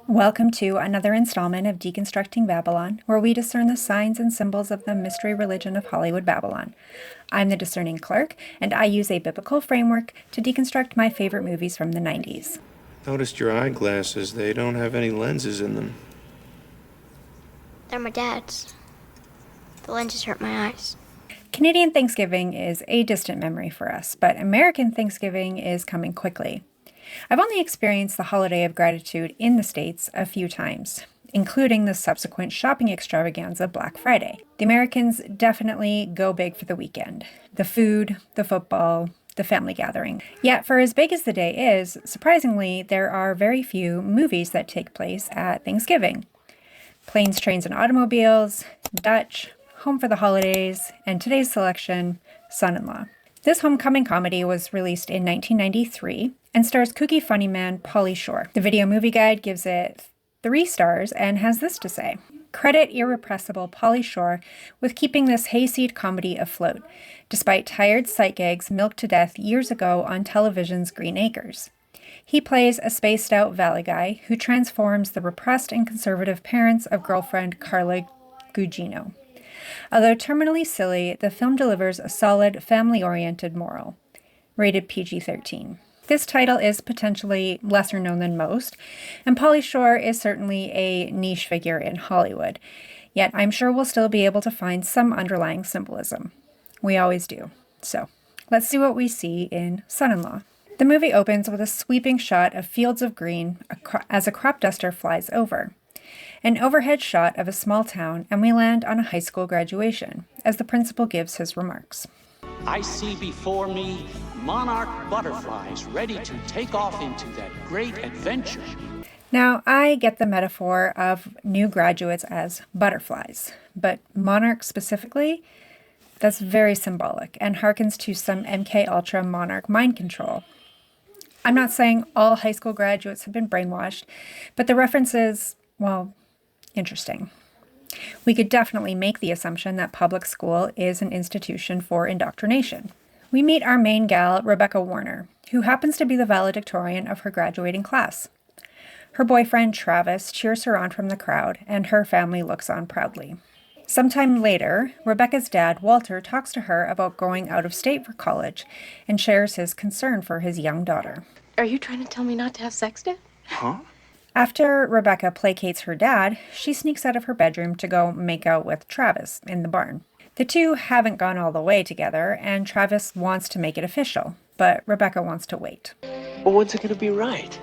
Welcome to another installment of Deconstructing Babylon, where we discern the signs and symbols of the mystery religion of Hollywood Babylon. I'm the Discerning Clerk, and I use a biblical framework to deconstruct my favorite movies from the 90s. Noticed your eyeglasses. They don't have any lenses in them. They're my dad's. The lenses hurt my eyes. Canadian Thanksgiving is a distant memory for us, but American Thanksgiving is coming quickly. I've only experienced the holiday of gratitude in the States a few times, including the subsequent shopping extravaganza Black Friday. The Americans definitely go big for the weekend. The food, the football, the family gathering. Yet, for as big as the day is, surprisingly, there are very few movies that take place at Thanksgiving. Planes, Trains, and Automobiles, Dutch, Home for the Holidays, and today's selection, Son-in-Law. This homecoming comedy was released in 1993 and stars kooky funny man Pauly Shore. The Video Movie Guide gives it 3 stars and has this to say: credit irrepressible Pauly Shore with keeping this hayseed comedy afloat, despite tired sight gags milked to death years ago on television's Green Acres. He plays a spaced-out valley guy who transforms the repressed and conservative parents of girlfriend Carla Gugino. Although terminally silly, the film delivers a solid, family-oriented moral. Rated PG-13. This title is potentially lesser known than most, and Pauly Shore is certainly a niche figure in Hollywood, yet I'm sure we'll still be able to find some underlying symbolism. We always do. So, let's see what we see in Son-in-Law. The movie opens with a sweeping shot of fields of green as a crop duster flies over. An overhead shot of a small town, and we land on a high school graduation, as the principal gives his remarks. I see before me monarch butterflies ready to take off into that great adventure. Now, I get the metaphor of new graduates as butterflies, but monarch specifically, that's very symbolic and harkens to some MK Ultra monarch mind control. I'm not saying all high school graduates have been brainwashed, but the reference is, well, interesting. We could definitely make the assumption that public school is an institution for indoctrination. We meet our main gal, Rebecca Warner, who happens to be the valedictorian of her graduating class. Her boyfriend, Travis, cheers her on from the crowd, and her family looks on proudly. Sometime later, Rebecca's dad, Walter, talks to her about going out of state for college and shares his concern for his young daughter. Are you trying to tell me not to have sex, Dad? Huh? After Rebecca placates her dad, she sneaks out of her bedroom to go make out with Travis in the barn. The two haven't gone all the way together, and Travis wants to make it official, but Rebecca wants to wait. Well, when's it going to be right?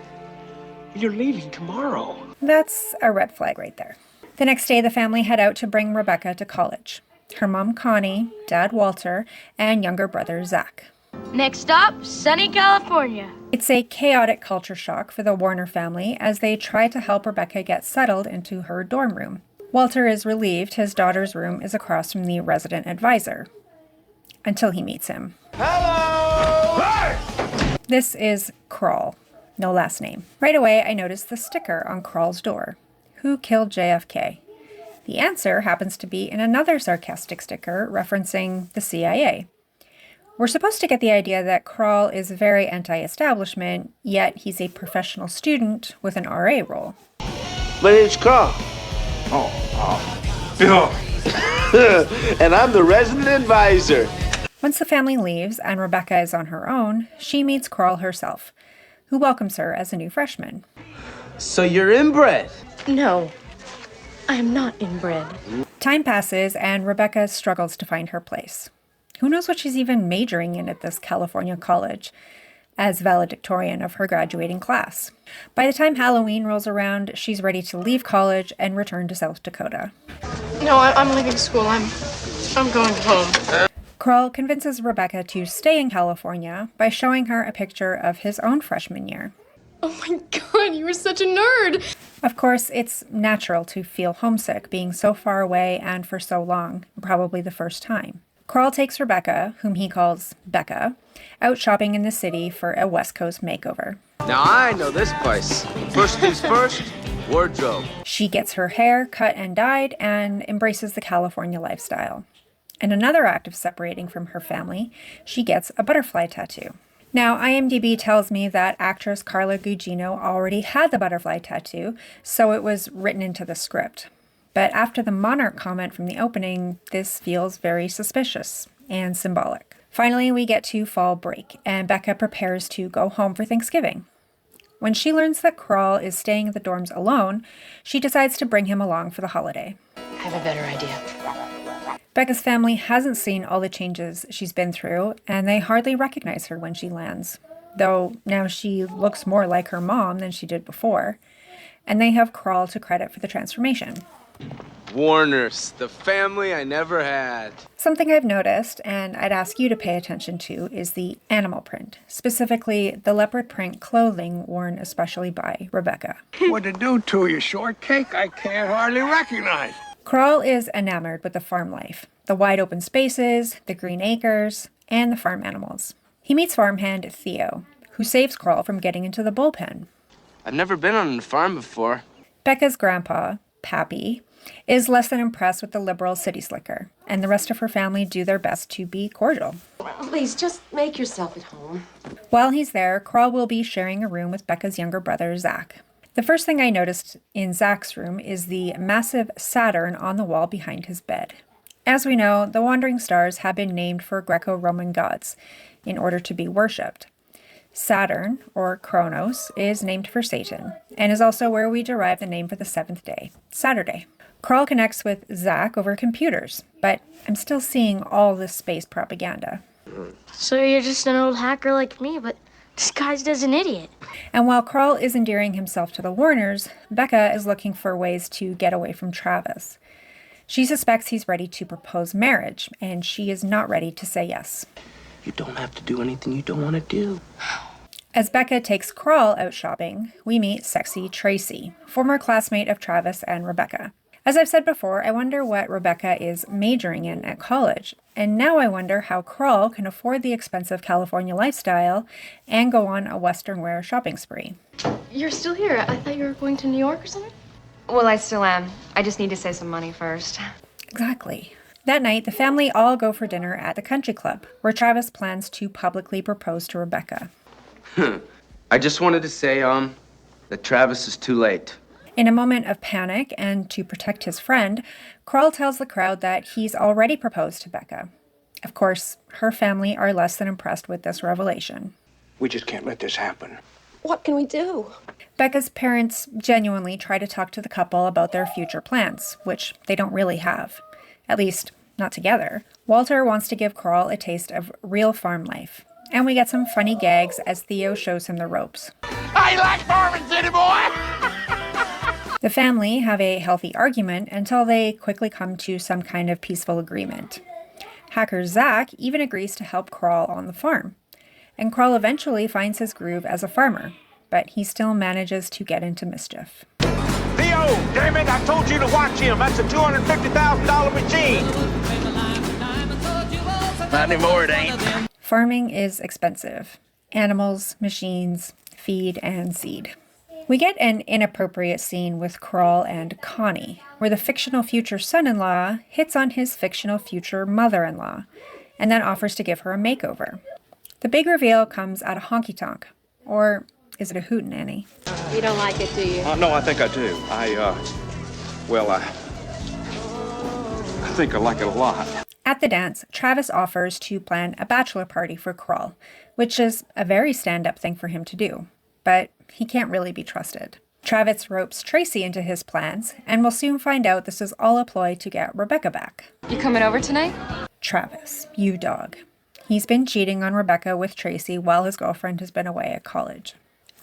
You're leaving tomorrow. That's a red flag right there. The next day, the family head out to bring Rebecca to college. Her mom, Connie, dad, Walter, and younger brother, Zach. Next stop, sunny California. It's a chaotic culture shock for the Warner family as they try to help Rebecca get settled into her dorm room. Walter is relieved his daughter's room is across from the resident advisor, until he meets him. Hello! Hey! This is Crawl, no last name. Right away, I noticed the sticker on Crawl's door. Who killed JFK? The answer happens to be in another sarcastic sticker referencing the CIA. We're supposed to get the idea that Crawl is very anti-establishment, yet he's a professional student with an RA role. My name's Carl. And I'm the resident advisor. Once the family leaves and Rebecca is on her own, she meets Crawl herself, who welcomes her as a new freshman. So you're inbred? No, I am not inbred. Time passes and Rebecca struggles to find her place. Who knows what she's even majoring in at this California college as valedictorian of her graduating class. By the time Halloween rolls around, she's ready to leave college and return to South Dakota. No, I'm leaving school. I'm going home. Crawl convinces Rebecca to stay in California by showing her a picture of his own freshman year. Oh my God, you were such a nerd. Of course, it's natural to feel homesick being so far away and for so long, probably the first time. Crawl takes Rebecca, whom he calls Becca, out shopping in the city for a West Coast makeover. Now I know this place. First things first, wardrobe. She gets her hair cut and dyed and embraces the California lifestyle. In another act of separating from her family, she gets a butterfly tattoo. Now, IMDb tells me that actress Carla Gugino already had the butterfly tattoo, so it was written into the script. But after the monarch comment from the opening, this feels very suspicious and symbolic. Finally, we get to fall break, and Becca prepares to go home for Thanksgiving. When she learns that Crawl is staying at the dorms alone, she decides to bring him along for the holiday. I have a better idea. Becca's family hasn't seen all the changes she's been through, and they hardly recognize her when she lands, though now she looks more like her mom than she did before, and they have Crawl to credit for the transformation. Warners, the family I never had. Something I've noticed, and I'd ask you to pay attention to, is the animal print, specifically the leopard print clothing worn especially by Rebecca. What to do to you, shortcake? I can't hardly recognize. Crawl is enamored with the farm life, the wide open spaces, the green acres, and the farm animals. He meets farmhand Theo, who saves Crawl from getting into the bullpen. I've never been on a farm before. Becca's grandpa, Pappy, is less than impressed with the liberal city slicker, and the rest of her family do their best to be cordial. Please, just make yourself at home. While he's there, Crawl will be sharing a room with Becca's younger brother, Zach. The first thing I noticed in Zach's room is the massive Saturn on the wall behind his bed. As we know, the wandering stars have been named for Greco-Roman gods in order to be worshipped. Saturn, or Kronos, is named for Satan, and is also where we derive the name for the seventh day, Saturday. Crawl connects with Zach over computers, but I'm still seeing all this space propaganda. So you're just an old hacker like me, but disguised as an idiot. And while Crawl is endearing himself to the Warners, Becca is looking for ways to get away from Travis. She suspects he's ready to propose marriage, and she is not ready to say yes. You don't have to do anything you don't want to do. As Becca takes Crawl out shopping, we meet sexy Tracy, former classmate of Travis and Rebecca. As I've said before, I wonder what Rebecca is majoring in at college, and now I wonder how Crawl can afford the expensive California lifestyle and go on a Western wear shopping spree. You're still here. I thought you were going to New York or something? Well, I still am. I just need to save some money first. Exactly. That night, the family all go for dinner at the country club, where Travis plans to publicly propose to Rebecca. I just wanted to say, that Travis is too late. In a moment of panic and to protect his friend, Crawl tells the crowd that he's already proposed to Becca. Of course, her family are less than impressed with this revelation. We just can't let this happen. What can we do? Becca's parents genuinely try to talk to the couple about their future plans, which they don't really have. At least, not together. Walter wants to give Crawl a taste of real farm life. And we get some funny gags as Theo shows him the ropes. I like farming, city boy! The family have a healthy argument until they quickly come to some kind of peaceful agreement. Hacker Zach even agrees to help Crawl on the farm. And Crawl eventually finds his groove as a farmer, but he still manages to get into mischief. Theo, damn it, I told you to watch him. That's a $250,000 machine. Not anymore, it ain't. Farming is expensive. Animals, machines, feed, and seed. We get an inappropriate scene with Crawl and Connie, where the fictional future son-in-law hits on his fictional future mother-in-law, and then offers to give her a makeover. The big reveal comes at a honky-tonk. Or is it a hootenanny? You don't like it, do you? No, I think I do. I think I like it a lot. At the dance, Travis offers to plan a bachelor party for Crawl, which is a very stand-up thing for him to do. But he can't really be trusted. Travis ropes Tracy into his plans, and we'll soon find out this is all a ploy to get Rebecca back. You coming over tonight? Travis, you dog. He's been cheating on Rebecca with Tracy while his girlfriend has been away at college.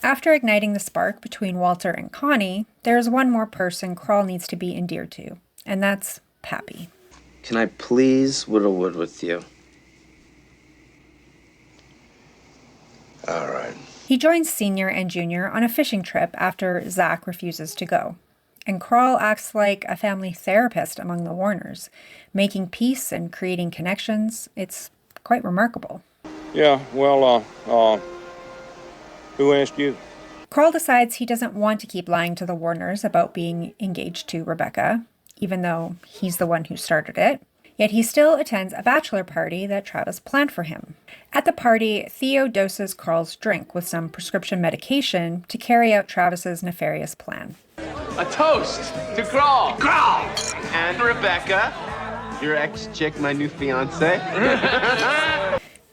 After igniting the spark between Walter and Connie, there's one more person Crawl needs to be endeared to, and that's Pappy. Can I please whittle wood with you? All right. He joins Senior and Junior on a fishing trip after Zach refuses to go. And Crawl acts like a family therapist among the Warners, making peace and creating connections. It's quite remarkable. Yeah, well, who asked you? Crawl decides he doesn't want to keep lying to the Warners about being engaged to Rebecca, even though he's the one who started it. Yet he still attends a bachelor party that Travis planned for him. At the party, Theo doses Carl's drink with some prescription medication to carry out Travis's nefarious plan. A toast to Crawl. Crawl! And Rebecca, your ex-chick, my new fiance.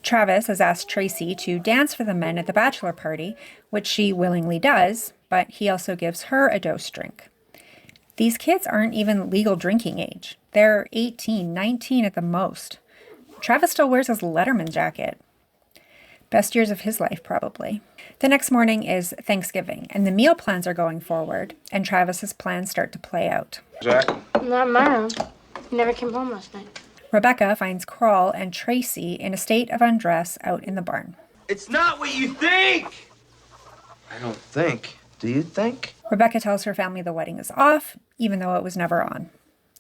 Travis has asked Tracy to dance for the men at the bachelor party, which she willingly does, but he also gives her a dose drink. These kids aren't even legal drinking age. They're 18, 19 at the most. Travis still wears his Letterman jacket. Best years of his life, probably. The next morning is Thanksgiving, and the meal plans are going forward, and Travis's plans start to play out. Zach? Not mine. He never came home last night. Rebecca finds Carl and Tracy in a state of undress out in the barn. It's not what you think! I don't think. Do you think? Rebecca tells her family the wedding is off, even though it was never on.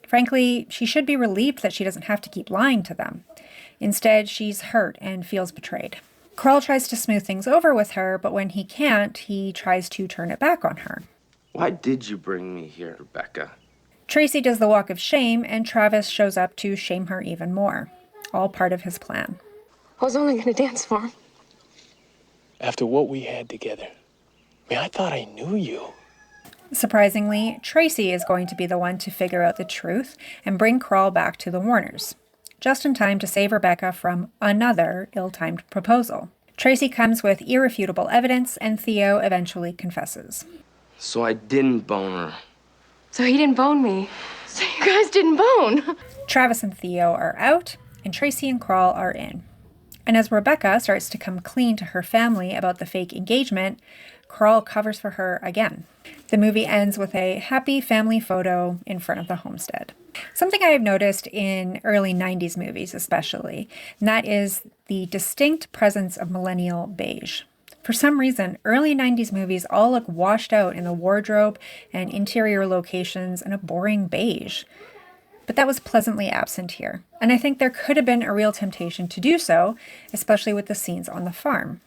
Frankly, she should be relieved that she doesn't have to keep lying to them. Instead, she's hurt and feels betrayed. Carl tries to smooth things over with her, but when he can't, he tries to turn it back on her. Why did you bring me here, Rebecca? Tracy does the walk of shame, and Travis shows up to shame her even more. All part of his plan. I was only going to dance for him. After what we had together, I thought I knew you. Surprisingly, Tracy is going to be the one to figure out the truth and bring Carl back to the Warners, just in time to save Rebecca from another ill-timed proposal. Tracy comes with irrefutable evidence, and Theo eventually confesses. So I didn't bone her. So he didn't bone me. So you guys didn't bone. Travis and Theo are out, and Tracy and Carl are in. And as Rebecca starts to come clean to her family about the fake engagement, Carl covers for her again. The movie ends with a happy family photo in front of the homestead. Something I have noticed in early 90s movies especially, and that is the distinct presence of millennial beige. For some reason, early 90s movies all look washed out in the wardrobe and interior locations in a boring beige. But that was pleasantly absent here, and I think there could have been a real temptation to do so, especially with the scenes on the farm.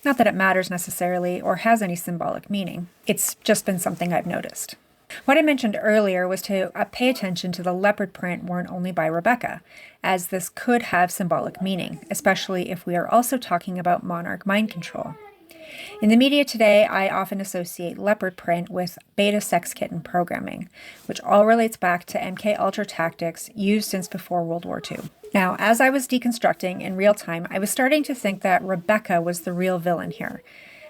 Not that it matters necessarily or has any symbolic meaning. It's just been something I've noticed. What I mentioned earlier was to pay attention to the leopard print worn only by Rebecca, as this could have symbolic meaning, especially if we are also talking about monarch mind control. In the media today, I often associate leopard print with beta sex kitten programming, which all relates back to MK Ultra tactics used since before World War II. Now, as I was deconstructing in real time, I was starting to think that Rebecca was the real villain here.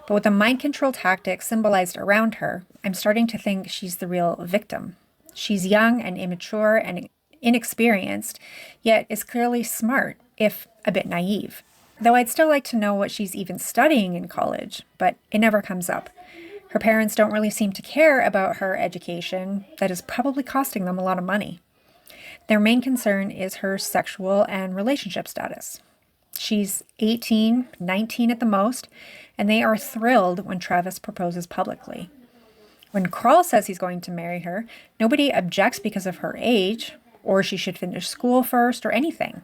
But with the mind control tactics symbolized around her, I'm starting to think she's the real victim. She's young and immature and inexperienced, yet is clearly smart, if a bit naive. Though I'd still like to know what she's even studying in college, but it never comes up. Her parents don't really seem to care about her education that is probably costing them a lot of money. Their main concern is her sexual and relationship status. She's 18, 19 at the most, and they are thrilled when Travis proposes publicly. When Carl says he's going to marry her, nobody objects because of her age, or she should finish school first, or anything.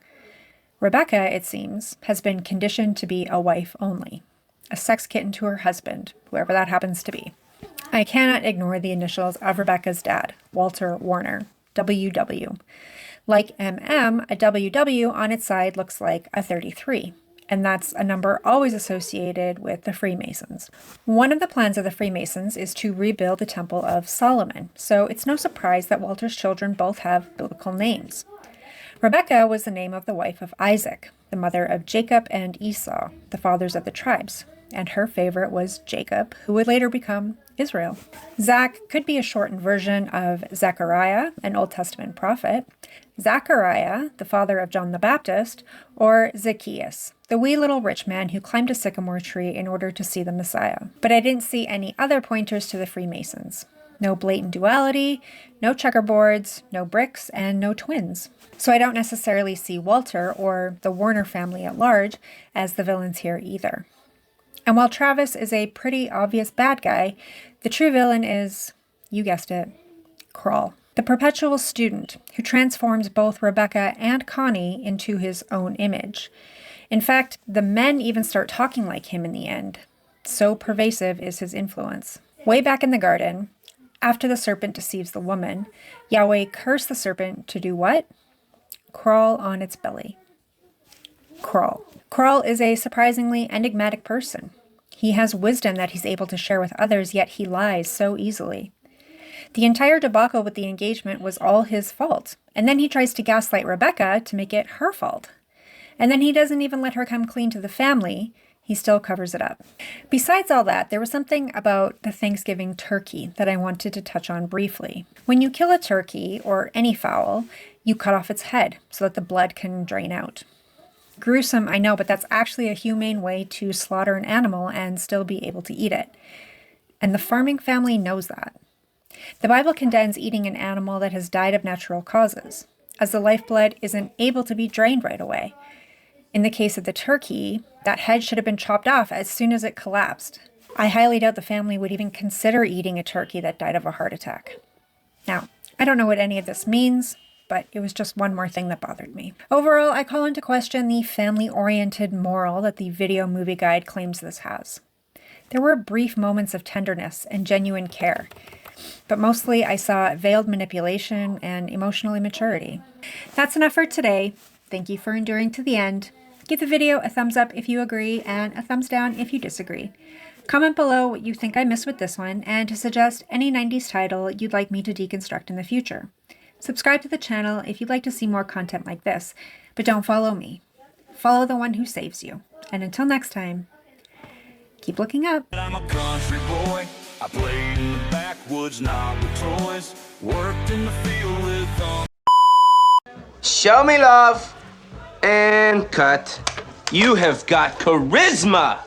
Rebecca, it seems, has been conditioned to be a wife only, a sex kitten to her husband, whoever that happens to be. I cannot ignore the initials of Rebecca's dad, Walter Warner, WW. Like MM, a WW on its side looks like a 33, and that's a number always associated with the Freemasons. One of the plans of the Freemasons is to rebuild the Temple of Solomon, so it's no surprise that Walter's children both have biblical names. Rebecca was the name of the wife of Isaac, the mother of Jacob and Esau, the fathers of the tribes, and her favorite was Jacob, who would later become Israel. Zach could be a shortened version of Zechariah, an Old Testament prophet, Zachariah, the father of John the Baptist, or Zacchaeus, the wee little rich man who climbed a sycamore tree in order to see the Messiah. But I didn't see any other pointers to the Freemasons. No blatant duality, no checkerboards, no bricks, and no twins. So I don't necessarily see Walter or the Warner family at large as the villains here either. And while Travis is a pretty obvious bad guy, the true villain is, you guessed it, Carl, the perpetual student who transforms both Rebecca and Connie into his own image. In fact, the men even start talking like him in the end. So pervasive is his influence. Way back in the garden, after the serpent deceives the woman, Yahweh cursed the serpent to do what? crawl on its belly. Crawl. Crawl is a surprisingly enigmatic person. He has wisdom that he's able to share with others, yet he lies so easily. The entire debacle with the engagement was all his fault, and then he tries to gaslight Rebecca to make it her fault. And then he doesn't even let her come clean to the family. He still covers it up. Besides all that, there was something about the Thanksgiving turkey that I wanted to touch on briefly. When you kill a turkey, or any fowl, you cut off its head so that the blood can drain out. Gruesome, I know, but that's actually a humane way to slaughter an animal and still be able to eat it. And the farming family knows that. The Bible condemns eating an animal that has died of natural causes, as the lifeblood isn't able to be drained right away. In the case of the turkey, that head should have been chopped off as soon as it collapsed. I highly doubt the family would even consider eating a turkey that died of a heart attack. Now, I don't know what any of this means, but it was just one more thing that bothered me. Overall, I call into question the family-oriented moral that the video movie guide claims this has. There were brief moments of tenderness and genuine care, but mostly I saw veiled manipulation and emotional immaturity. That's enough for today. Thank you for enduring to the end. Give the video a thumbs up if you agree and a thumbs down if you disagree. Comment below what you think I missed with this one and to suggest any 90s title you'd like me to deconstruct in the future. Subscribe to the channel if you'd like to see more content like this, but don't follow me. Follow the one who saves you. And until next time, keep looking up. I'm a country boy. I played in the backwoods, not with toys. Worked in the field with Show me love. And cut. You have got charisma.